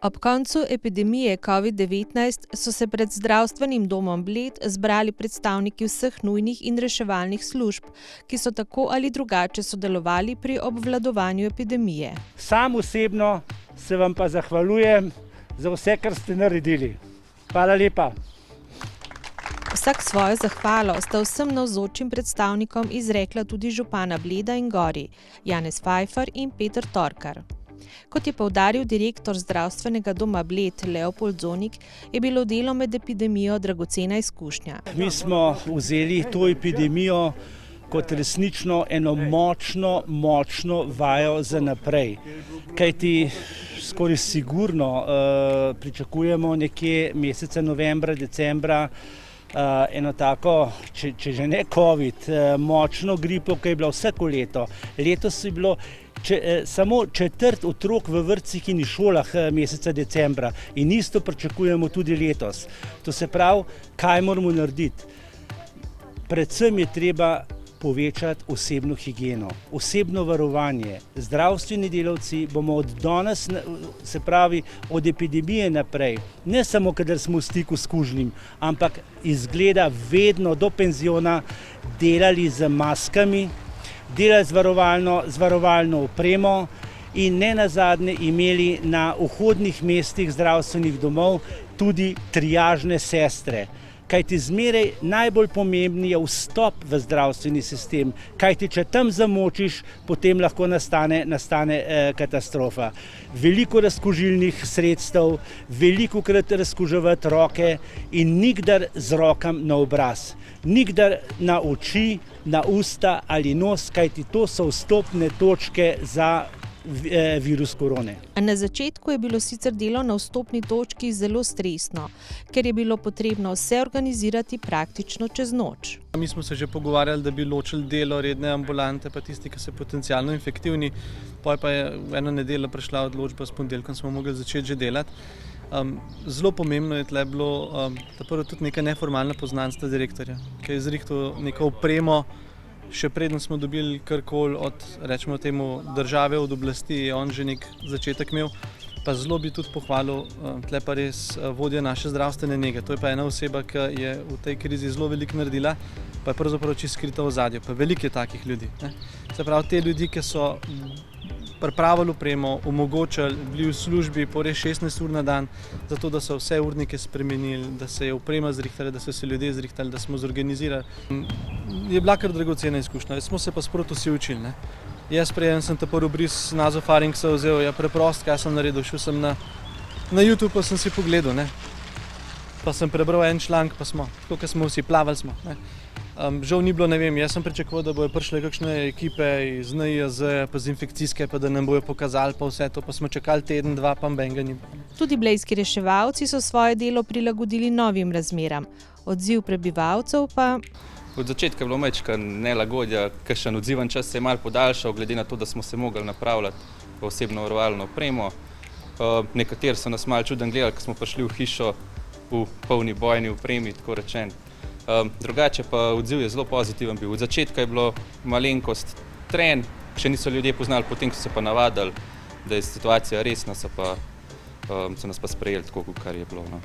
Ob koncu epidemije COVID-19 so se pred zdravstvenim domom Bled zbrali predstavniki vseh nujnih in reševalnih služb, ki so tako ali drugače sodelovali pri obvladovanju epidemije. Sam osebno se vam pa zahvaljujem za vse, kar ste naredili. Hvala lepa. Vsak svojo zahvalo sta vsem navzočim predstavnikom izrekla tudi župana Bleda in Gorij, Janez Fajfar in Peter Torkar. Kot je poudaril direktor zdravstvenega doma Bled Leopold Zonik, je bilo delo med epidemijo dragocena izkušnja. Mi smo vzeli to epidemijo kot resnično eno močno vajo za naprej. Kajti skoraj sigurno pričakujemo nekje meseca novembra, decembra eno tako, če že ne COVID, močno gripo, ki je bila vsako leto. Letos je bilo samo četrt otrok v vrtcih in šolah meseca decembra in isto pričakujemo tudi letos. To se pravi, kaj moramo narediti? Predvsem je treba povečati osebno higieno, osebno varovanje. Zdravstveni delavci bomo od danes, se pravi od epidemije naprej, ne samo, kadar smo v stiku s kužnim, ampak izgleda vedno do penziona delali z maskami, delali z varovalno opremo in ne nazadnje imeli na vhodnih mestih zdravstvenih domov tudi triažne sestre. Kajti zmeraj najbolj pomembni je vstop v zdravstveni sistem, kajti če tam zamočiš, potem lahko nastane katastrofa. Veliko razkužilnih sredstev, velikokrat razkuževati roke in nikdar z rokam na obraz. Nikdar na oči, na usta ali nos, kajti to so vstopne točke za virus korone. Na začetku je bilo sicer delo na vstopni točki zelo stresno, ker je bilo potrebno vse organizirati praktično čez noč. Mi smo se že pogovarjali, da bi ločili delo redne ambulante pa tisti, ki so potencialno infektivni. Pa je v eno nedeljo prišla odločba, s ponedeljkom smo mogli začeti že delati. Zelo pomembno je tle bilo prvo tudi neka neformalna poznanstva direktorja, ki je zrihtal neko opremo. Še preden smo dobili karkoli od, rečemo temu, države, od oblasti, je on že nek začetek imel. Pa zelo bi tudi pohvalil tle pa res vodja naše zdravstvene nege. To je pa ena oseba, ki je v tej krizi zelo veliko naredila, pa je pravzaprav čisto skrita v ozadju. Pa veliko je takih ljudi, ne? Se pravi, te ljudi, ki so pripravili opremo, omogočili, bili v službi po res 16 ur na dan, zato da so vse urnike spremenili, da se je oprema zrihtala, da so se ljudje zrihtali, da smo zorganizirali. Je bila kar dragocena izkušnja, smo se pa sproti vsi učili, ne. Jaz preden sem ta prvi bris nazofaringsa vzel, je preprost, kaj sem naredil, šel sem na YouTube, pa sem si pogledal, ne. Pa sem prebral en članek, pa smo, tako kot smo vsi, plavali smo, ne. Žal ni bilo, ne vem, jaz sem pričakoval, da bojo prišle kakšne ekipe iz NIJZ, pa z infekcijske, pa da nam bojo pokazali pa vse to, pa smo čakali teden, dva, pa benga ni. Tudi blejski reševalci so svoje delo prilagodili novim razmeram. Odziv prebivalcev pa... Od začetka je bilo majčkeno nelagodja, kakšen odziven čas se je malo podaljšal, glede na to, da smo se mogli napravljati osebno varovalno opremo. Nekateri so nas malo čudno gledali, ko smo prišli v hišo v polni bojni opremi, tako rečen. Drugače pa odziv je zelo pozitiven bil. Od začetka je bilo malenkost tren, še niso ljudje poznali, potem so se pa navadili, da je situacija resna, so nas pa sprejeli tako, kar je bilo, no.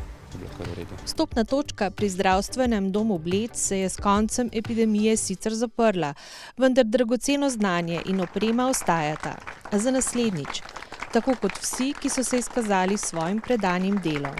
Kar v redu. Vstopna točka pri zdravstvenem domu Bled se je s koncem epidemije sicer zaprla, vendar dragoceno znanje in oprema ostajata. A za naslednjič, tako kot vsi, ki so se izkazali s svojim predanim delom.